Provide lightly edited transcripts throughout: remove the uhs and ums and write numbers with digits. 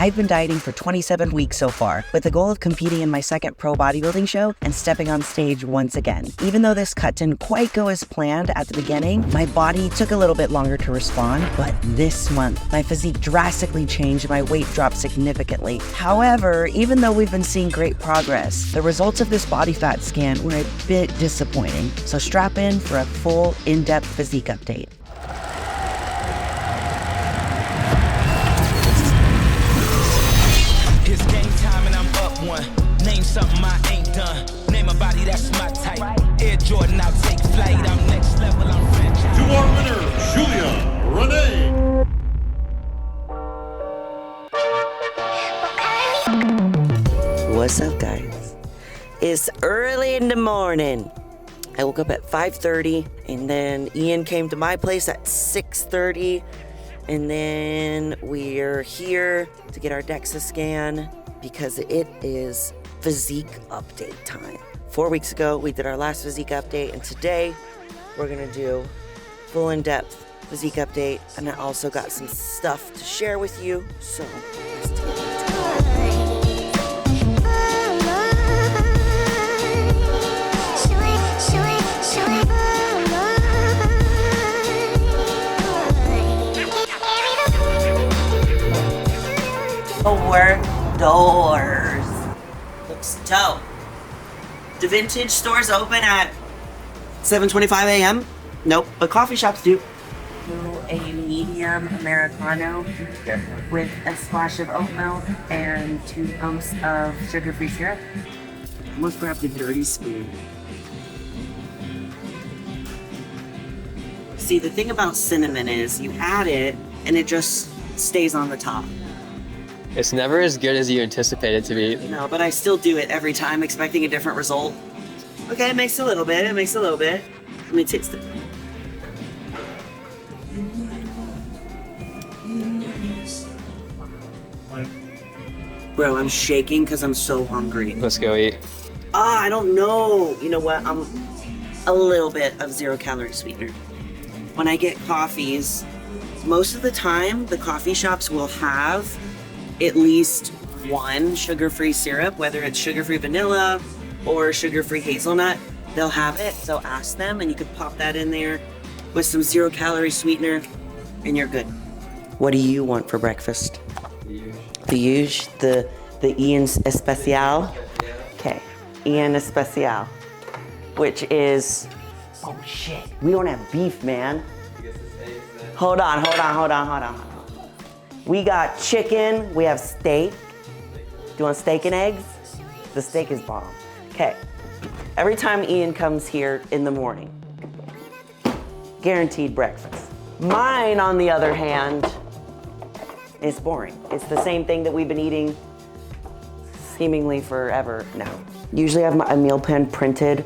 I've been dieting for 27 weeks so far, with the goal of competing in my second pro bodybuilding show and stepping on stage once again. Even though this cut didn't quite go as planned at the beginning, my body took a little bit longer to respond, but this month, my physique drastically changed and my weight dropped significantly. However, even though we've been seeing great progress, the results of this body fat scan were a bit disappointing. So strap in for a full, in-depth physique update. It's game time and I'm up one. Name something I ain't done. Name a body that's my type. Air Jordan, I'll take flight. I'm next level, I'm franchise. To our winner, Julia Rene. What's up, guys? It's early in the morning. I woke up at 5:30, and then Ian came to my place at 6:30, and then we're here to get our Dexa scan because it is physique update time. 4 weeks ago, we did our last physique update, and today we're gonna do full in-depth physique update, and I also got some stuff to share with you, so let's take it. Doors. Looks dope. Do vintage stores open at 7:25 a.m.? Nope, but coffee shops do. A medium Americano with a splash of oat milk and 2 pumps of sugar-free syrup. Almost grabbed a dirty spoon. See, the thing about cinnamon is you add it and it just stays on the top. It's never as good as you anticipate it to be. No, but I still do it every time, expecting a different result. Okay, it makes a little bit, Let me taste it. Bro, I'm shaking because I'm so hungry. Let's go eat. I don't know. You know what? I'm a little bit of 0-calorie sweetener. When I get coffees, most of the time, the coffee shops will have at least one sugar-free syrup, whether it's sugar-free vanilla or sugar-free hazelnut, they'll have it. So ask them and you can pop that in there with some 0-calorie sweetener and you're good. What do you want for breakfast? The huge, the Ian's Especial? Okay, Ian Especial, which is, oh shit, we don't have beef, man. Hold on. We got chicken, we have steak. Do you want steak and eggs? The steak is bomb. Okay, every time Ian comes here in the morning, guaranteed breakfast. Mine, on the other hand, is boring. It's the same thing that we've been eating seemingly forever now. Usually I have a meal plan printed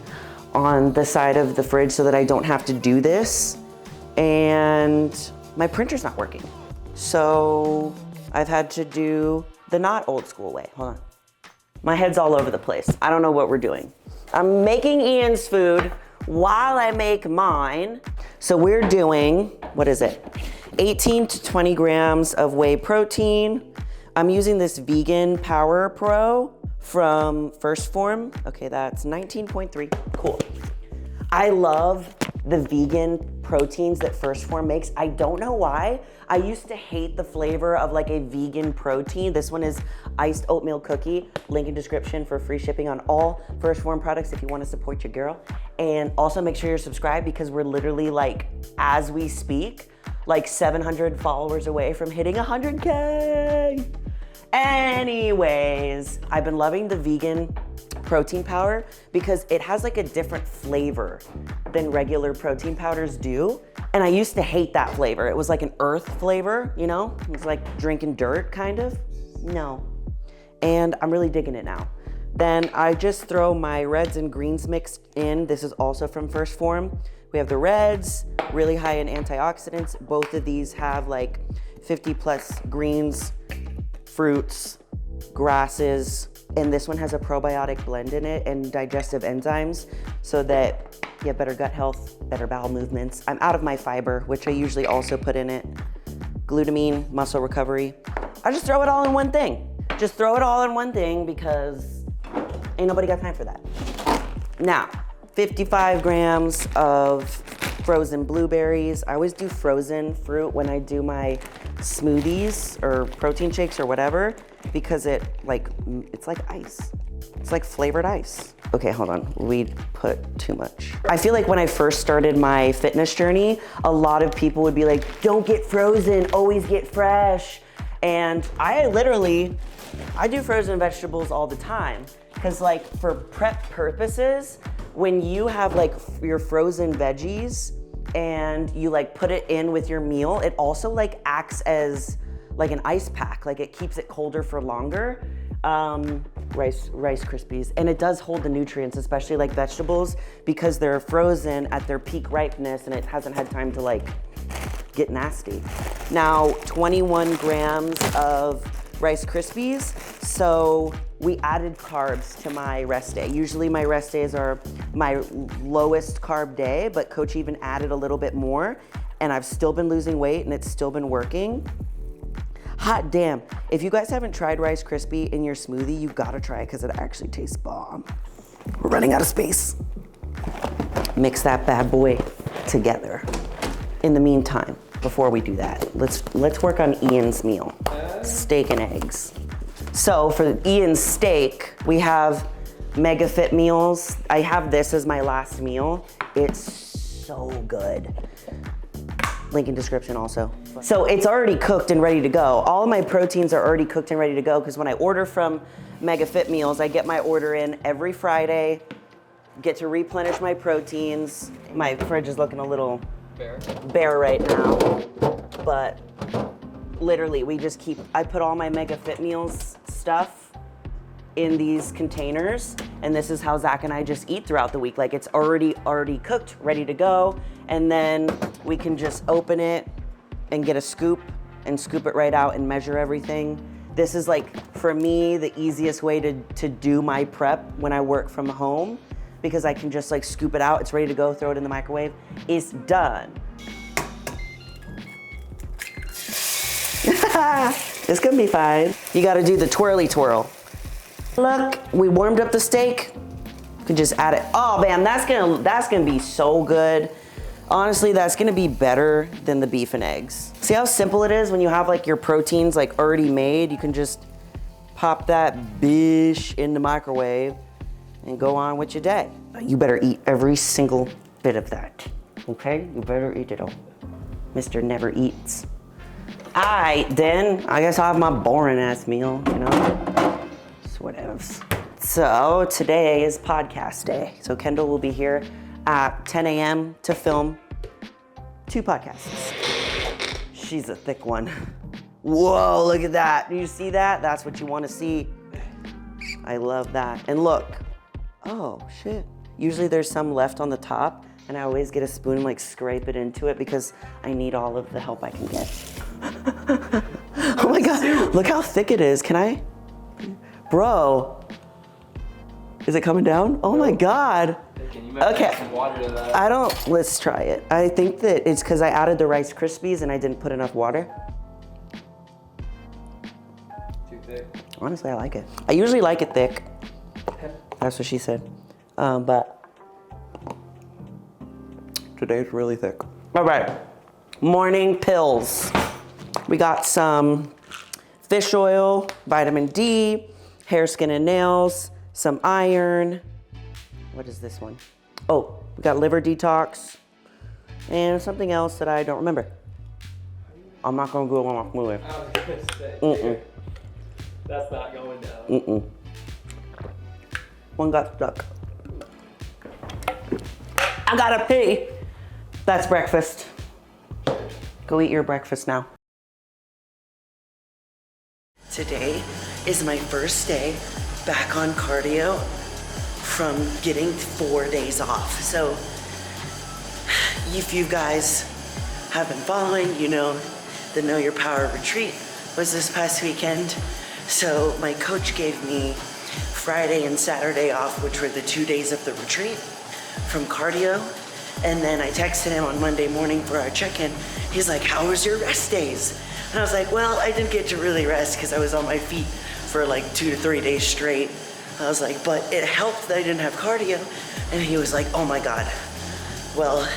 on the side of the fridge so that I don't have to do this, and my printer's not working. So I've had to do the not old school way. Hold on. My head's all over the place. I don't know what we're doing. I'm making Ian's food while I make mine. So we're doing, what is it? 18 to 20 grams of whey protein. I'm using this Vegan Power Pro from First Form. Okay, that's 19.3, cool. I love the vegan proteins that First Form makes. I don't know why. I used to hate the flavor of like a vegan protein. This one is iced oatmeal cookie. Link in description for free shipping on all First Form products if you want to support your girl. And also make sure you're subscribed because we're literally like, as we speak, like 700 followers away from hitting 100K. Anyways, I've been loving the vegan protein powder because it has like a different flavor than regular protein powders do. And I used to hate that flavor. It was like an earth flavor, you know? It was like drinking dirt, kind of. No. And I'm really digging it now. Then I just throw my reds and greens mix in. This is also from First Form. We have the reds, really high in antioxidants. Both of these have like 50 plus greens, fruits, grasses, and this one has a probiotic blend in it and digestive enzymes so that you have better gut health, better bowel movements. I'm out of my fiber, which I usually also put in it. Glutamine, muscle recovery. I just throw it all in one thing. Just throw it all in one thing because ain't nobody got time for that. Now, 55 grams of frozen blueberries. I always do frozen fruit when I do my smoothies or protein shakes or whatever because it's like ice. It's like flavored ice. Okay, hold on, we put too much. I feel like when I first started my fitness journey, a lot of people would be like, don't get frozen, always get fresh. And I do frozen vegetables all the time. Cause like for prep purposes, when you have like your frozen veggies and you like put it in with your meal, it also like acts as like an ice pack. Like it keeps it colder for longer. Rice Krispies, and it does hold the nutrients, especially like vegetables, because they're frozen at their peak ripeness and it hasn't had time to like get nasty. Now, 21 grams of Rice Krispies. So we added carbs to my rest day. Usually my rest days are my lowest carb day, but Coach even added a little bit more, and I've still been losing weight and it's still been working. Hot damn, if you guys haven't tried Rice Krispie in your smoothie, you gotta try it because it actually tastes bomb. We're running out of space. Mix that bad boy together. In the meantime, before we do that, let's work on Ian's meal. Steak and eggs. So for Ian's steak, we have Mega Fit meals. I have this as my last meal. It's so good. Link in description also. So it's already cooked and ready to go. All of my proteins are already cooked and ready to go because when I order from Mega Fit Meals, I get my order in every Friday, get to replenish my proteins. My fridge is looking a little bare right now, but literally I put all my Mega Fit Meals stuff in these containers, and this is how Zach and I just eat throughout the week. Like it's already cooked, ready to go, and then we can just open it and get a scoop and scoop it right out and measure everything. This is like, for me, the easiest way to do my prep when I work from home, because I can just like scoop it out, it's ready to go, throw it in the microwave, it's done. It's gonna be fine. You gotta do the twirly twirl. Look, we warmed up the steak. You can just add it. Oh man, that's gonna be so good. Honestly, that's gonna be better than the beef and eggs. See how simple it is when you have like your proteins like already made? You can just pop that bish in the microwave and go on with your day. You better eat every single bit of that, okay? You better eat it all. Mr. Never Eats. Then I guess I'll have my boring ass meal, you know? Whatevs. So today is podcast day. So Kendall will be here at 10 a.m. to film 2 podcasts. She's a thick one. Whoa, look at that. Do you see that? That's what you want to see. I love that. And look, oh shit. Usually there's some left on the top, and I always get a spoon and like scrape it into it because I need all of the help I can get. Oh my God, look how thick it is. Can I? Bro, is it coming down? Oh my God. Okay, let's try it. I think that it's because I added the Rice Krispies and I didn't put enough water. Too thick. Honestly, I like it. I usually like it thick. That's what she said. But today's really thick. All right, morning pills. We got some fish oil, vitamin D, hair, skin, and nails, some iron. What is this one? Oh, we got liver detox and something else that I don't remember. I'm not gonna go on my smoothie. I was gonna say, that's not going down. One got stuck. I gotta pee. That's breakfast. Go eat your breakfast now. Today is my first day back on cardio from getting 4 days off. So if you guys have been following, you know the Know Your Power retreat was this past weekend. So my coach gave me Friday and Saturday off, which were the 2 days of the retreat from cardio. And then I texted him on Monday morning for our check-in. He's like, how was your rest days? And I was like, well, I didn't get to really rest because I was on my feet for like 2 to 3 days straight. I was like, but it helped that I didn't have cardio. And he was like, oh my God, well,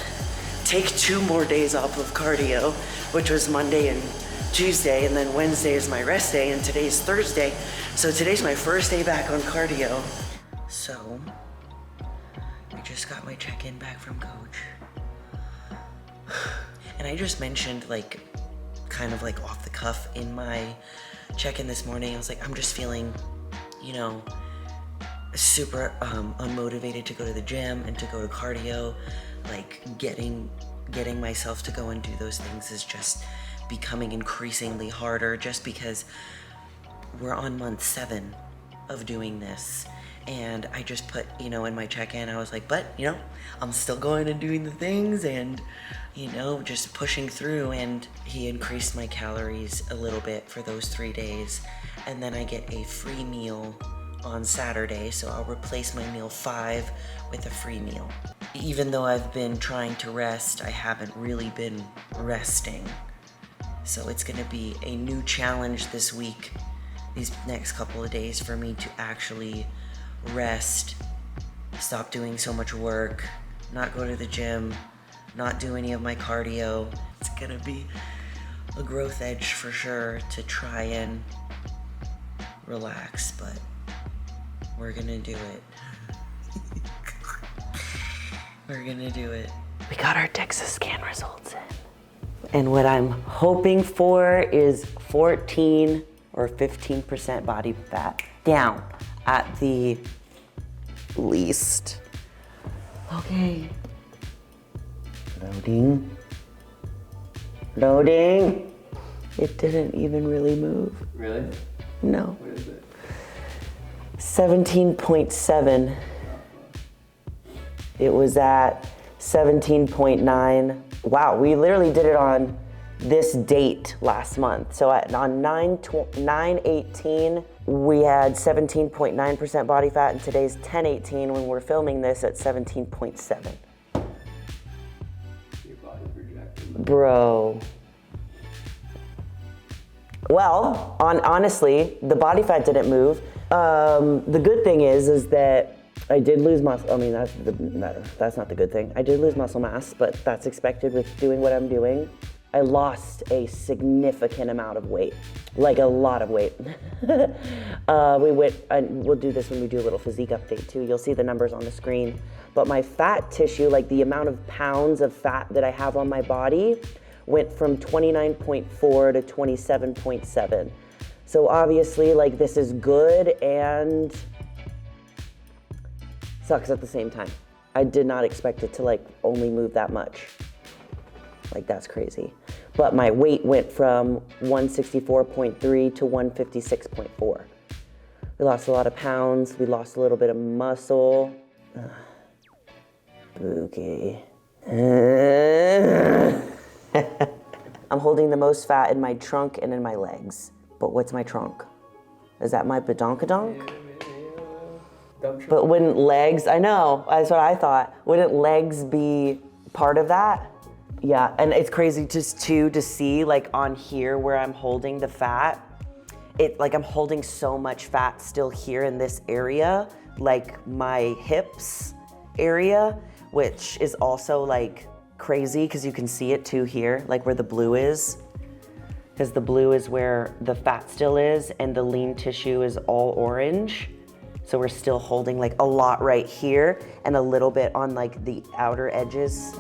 take 2 more days off of cardio, which was Monday and Tuesday, and then Wednesday is my rest day, and today's Thursday. So today's my first day back on cardio. So, I just got my check-in back from coach. And I just mentioned, like, kind of like off the cuff in my check-in this morning, I was like, I'm just feeling, you know, super unmotivated to go to the gym and to go to cardio. Like, getting myself to go and do those things is just becoming increasingly harder, just because we're on month 7 of doing this. And I just put, you know, in my check-in, I was like, but, you know, I'm still going and doing the things and, you know, just pushing through. And he increased my calories a little bit for those 3 days. And then I get a free meal on Saturday, so I'll replace my meal 5 with a free meal. Even though I've been trying to rest, I haven't really been resting. So it's gonna be a new challenge this week, these next couple of days, for me to actually rest, stop doing so much work, not go to the gym, not do any of my cardio. It's gonna be a growth edge for sure to try and relax, but we're gonna do it. We're gonna do it. We got our Dexa scan results in. And what I'm hoping for is 14 or 15% body fat down at the least. Okay. Loading. Loading. It didn't even really move. Really? No. What is it? 17.7. It was at 17.9. Wow, we literally did it on this date last month. So on 9/18, we had 17.9% body fat, and today's 10/18 when we're filming this at 17.7. Your body's rejected. Bro. Well, honestly, the body fat didn't move. The good thing is that I did lose muscle. I mean, that's not the good thing. I did lose muscle mass, but that's expected with doing what I'm doing. I lost a significant amount of weight, like a lot of weight. We'll do this when we do a little physique update too. You'll see the numbers on the screen. But my fat tissue, like the amount of pounds of fat that I have on my body, went from 29.4 to 27.7. So obviously, like, this is good and sucks at the same time. I did not expect it to like only move that much. Like, that's crazy. But my weight went from 164.3 to 156.4. We lost a lot of pounds. We lost a little bit of muscle. Okay. I'm holding the most fat in my trunk and in my legs. But what's my trunk? Is that my badonkadonk? But wouldn't legs, I know, that's what I thought. Wouldn't legs be part of that? Yeah, and it's crazy just too to see like on here where I'm holding the fat, like I'm holding so much fat still here in this area, like my hips area, which is also like crazy because you can see it too here, like where the blue is. Because the blue is where the fat still is and the lean tissue is all orange. So we're still holding like a lot right here and a little bit on like the outer edges.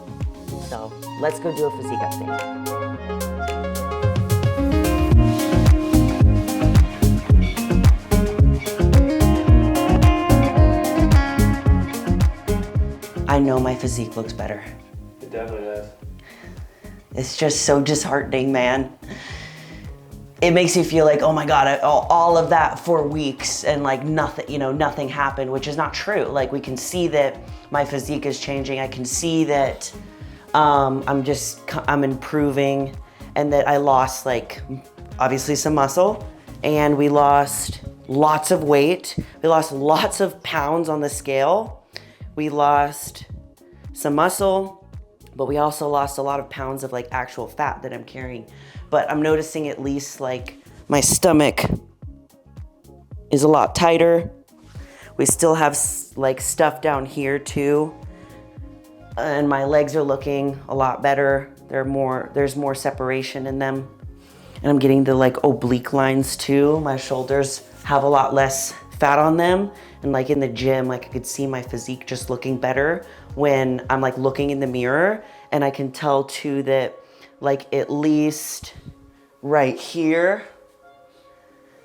So let's go do a physique update. I know my physique looks better. It definitely does. It's just so disheartening, man. It makes you feel like, oh my God, all of that for weeks and like nothing, you know, nothing happened, which is not true. Like we can see that my physique is changing. I can see that I'm improving and that I lost like obviously some muscle and we lost lots of weight. We lost lots of pounds on the scale. We lost some muscle, but we also lost a lot of pounds of like actual fat that I'm carrying. But I'm noticing at least like my stomach is a lot tighter. We still have like stuff down here too. And my legs are looking a lot better. There's more separation in them. And I'm getting the like oblique lines too. My shoulders have a lot less fat on them. And like in the gym, like I could see my physique just looking better when I'm like looking in the mirror. And I can tell too that like at least right here,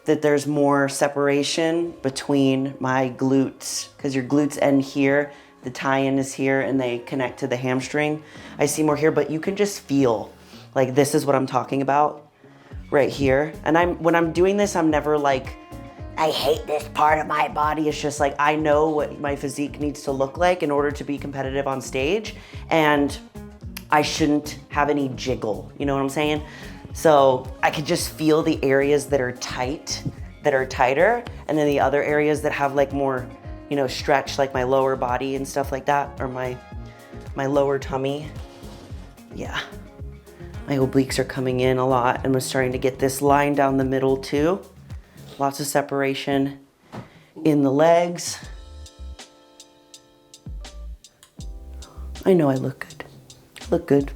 that there's more separation between my glutes, because your glutes end here, the tie-in is here, and they connect to the hamstring. I see more here, but you can just feel, like this is what I'm talking about right here. And when I'm doing this, I'm never like, I hate this part of my body. It's just like, I know what my physique needs to look like in order to be competitive on stage, and I shouldn't have any jiggle, you know what I'm saying? So I could just feel the areas that are tight, that are tighter, and then the other areas that have like more, you know, stretch, like my lower body and stuff like that, or my lower tummy. Yeah, my obliques are coming in a lot, and we're starting to get this line down the middle too. Lots of separation in the legs. I know I look good. Look good.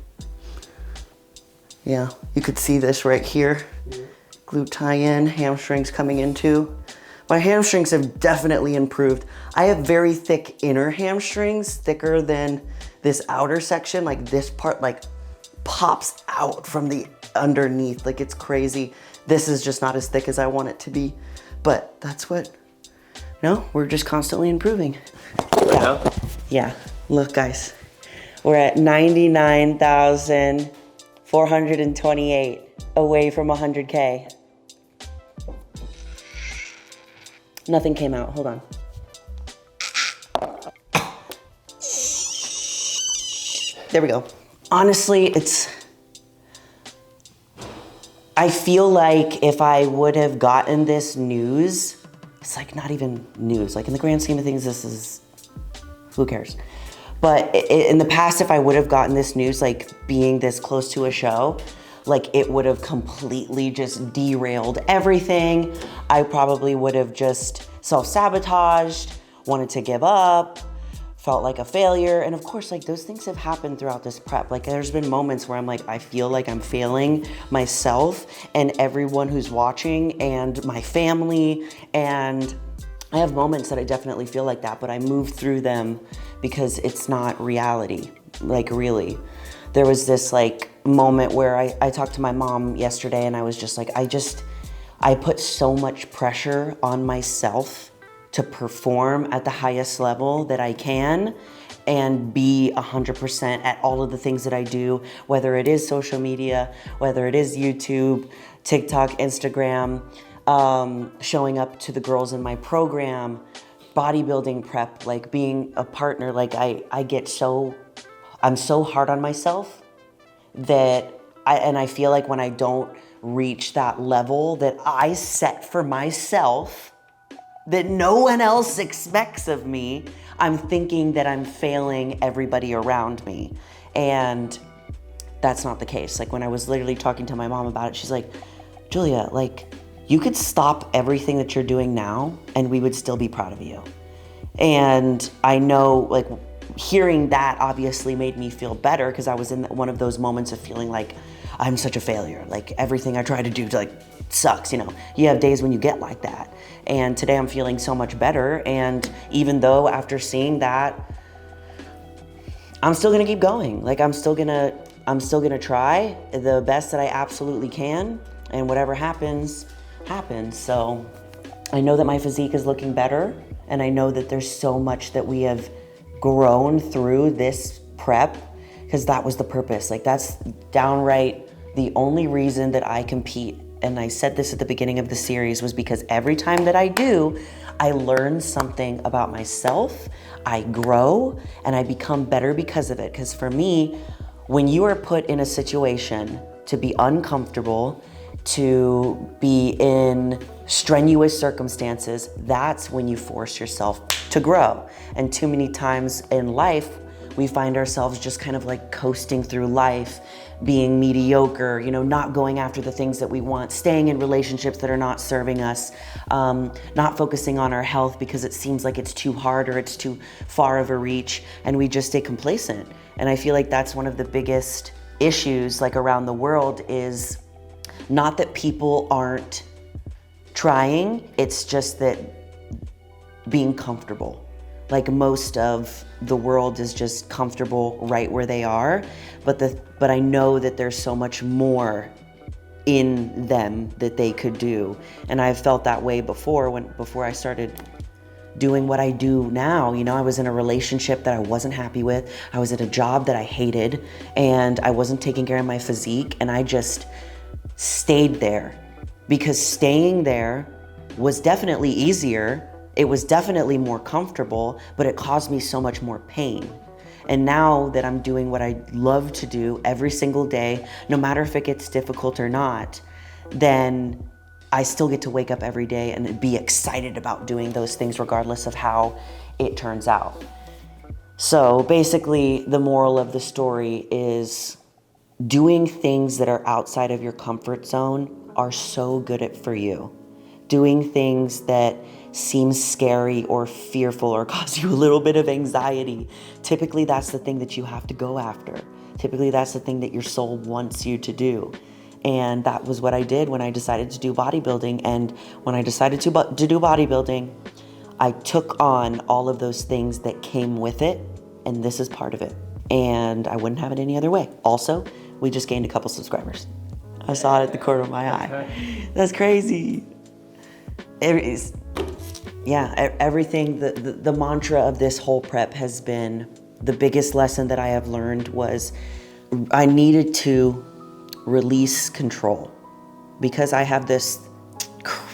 Yeah, you could see this right here. Glute tie-in, hamstrings coming in too. My hamstrings have definitely improved. I have very thick inner hamstrings, thicker than this outer section. Like this part like pops out from the underneath, like it's crazy. This is just not as thick as I want it to be, but that's what, no, we're just constantly improving. Yeah, yeah. Look guys, we're at 99,428 away from 100K. Nothing came out, hold on. There we go. Honestly, I feel like if I would have gotten this news, it's like not even news. Like in the grand scheme of things, this is, who cares? But in the past, if I would have gotten this news, like being this close to a show, like it would have completely just derailed everything. I probably would have just self-sabotaged, wanted to give up, felt like a failure. And of course, like those things have happened throughout this prep. Like there's been moments where I'm like, I feel like I'm failing myself and everyone who's watching and my family. And I have moments that I definitely feel like that, but I move through them because it's not reality, like really. There was this like moment where I talked to my mom yesterday and I was just like, I put so much pressure on myself to perform at the highest level that I can and be 100% at all of the things that I do, whether it is social media, whether it is YouTube, TikTok, Instagram, showing up to the girls in my program, bodybuilding prep, like being a partner. Like I'm so hard on myself that I feel like when I don't reach that level that I set for myself, that no one else expects of me, I'm thinking that I'm failing everybody around me. And that's not the case. Like when I was literally talking to my mom about it, she's like, Julia, like you could stop everything that you're doing now and we would still be proud of you. And I know like hearing that obviously made me feel better because I was in one of those moments of feeling like I'm such a failure. Like everything I try to do like sucks, you know. You have days when you get like that. And today I'm feeling so much better. And even though after seeing that, I'm still gonna keep going. Like I'm still gonna try the best that I absolutely can. And whatever happens, happens. So I know that my physique is looking better. And I know that there's so much that we have grown through this prep because that was the purpose. Like that's downright the only reason that I compete. And I said this at the beginning of the series was because every time that I do, I learn something about myself, I grow, and I become better because of it. Because for me, when you are put in a situation to be uncomfortable, to be in strenuous circumstances, that's when you force yourself to grow. And too many times in life, we find ourselves just kind of like coasting through life, being mediocre, you know, not going after the things that we want, staying in relationships that are not serving us, not focusing on our health because it seems like it's too hard or it's too far of a reach, and we just stay complacent. And I feel like that's one of the biggest issues like around the world, is not that people aren't trying, it's just that being comfortable. Like most of the world is just comfortable right where they are, but I know that there's so much more in them that they could do. And I've felt that way before I started doing what I do now. You know, I was in a relationship that I wasn't happy with. I was at a job that I hated, and I wasn't taking care of my physique, and I just stayed there because staying there was definitely easier. It was definitely more comfortable, but it caused me so much more pain. And now that I'm doing what I love to do every single day, no matter if it gets difficult or not, then I still get to wake up every day and be excited about doing those things regardless of how it turns out. So basically, the moral of the story is doing things that are outside of your comfort zone are so good for you. Doing things that seem scary or fearful or cause you a little bit of anxiety, typically that's the thing that you have to go after. Typically that's the thing that your soul wants you to do. And that was what I did when I decided to do bodybuilding. And when I decided to do bodybuilding, I took on all of those things that came with it, and this is part of it. And I wouldn't have it any other way. Also, we just gained a couple subscribers. I saw it at the corner of my eye. That's crazy. Everything, the mantra of this whole prep has been, the biggest lesson that I have learned was I needed to release control, because I have this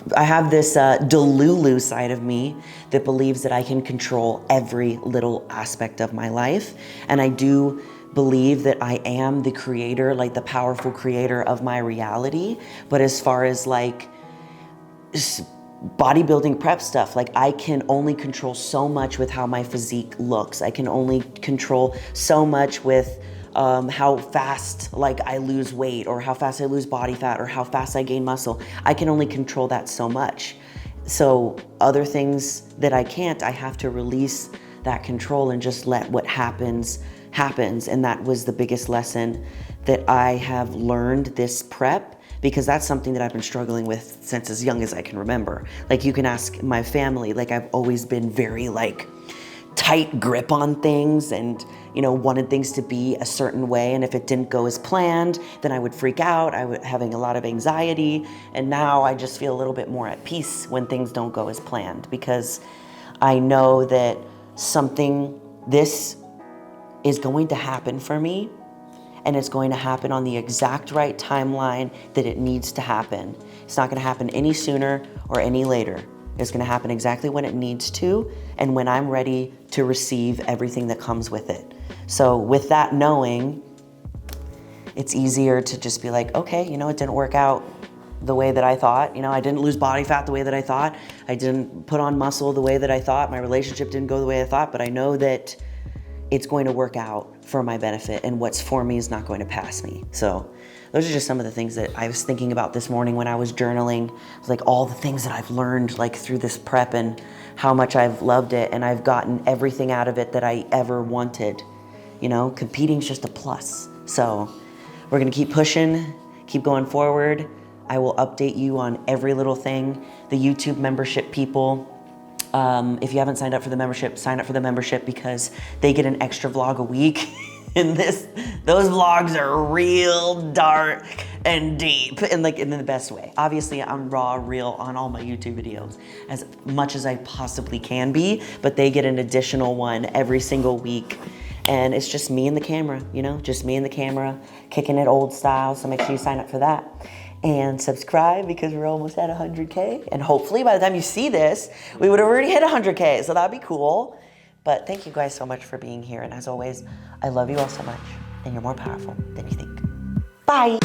Delulu side of me that believes that I can control every little aspect of my life. And I do believe that I am the creator, like the powerful creator of my reality. But as far as like bodybuilding prep stuff, like I can only control so much with how my physique looks. I can only control so much with how fast like I lose weight, or how fast I lose body fat, or how fast I gain muscle. I can only control that so much. So other things that I can't, I have to release that control and just let what happens. And that was the biggest lesson that I have learned this prep, because that's something that I've been struggling with since as young as I can remember. Like you can ask my family, like I've always been very like tight grip on things, and you know, wanted things to be a certain way, and if it didn't go as planned, then I would freak out. I would having a lot of anxiety, and now I just feel a little bit more at peace when things don't go as planned, because I know that this is going to happen for me, and it's going to happen on the exact right timeline that it needs to happen. It's not going to happen any sooner or any later. It's going to happen exactly when it needs to, and when I'm ready to receive everything that comes with it. So with that knowing, it's easier to just be like, okay, you know, it didn't work out the way that I thought. You know, I didn't lose body fat the way that I thought. I didn't put on muscle the way that I thought. My relationship didn't go the way I thought, but I know that it's going to work out for my benefit, and what's for me is not going to pass me. So those are just some of the things that I was thinking about this morning when I was journaling. It was like all the things that I've learned like through this prep, and how much I've loved it, and I've gotten everything out of it that I ever wanted. You know, competing's just a plus. So we're gonna keep pushing, keep going forward. I will update you on every little thing. The YouTube membership people, if you haven't signed up for the membership, sign up for the membership, because they get an extra vlog a week. And those vlogs are real dark and deep, and like in the best way. Obviously, I'm raw, real on all my YouTube videos as much as I possibly can be, but they get an additional one every single week. And it's just me and the camera, you know, just me and the camera, kicking it old style. So make sure you sign up for that. And subscribe, because we're almost at 100K. And hopefully by the time you see this, we would have already hit 100K, so that'd be cool. But thank you guys so much for being here. And as always, I love you all so much, and you're more powerful than you think. Bye.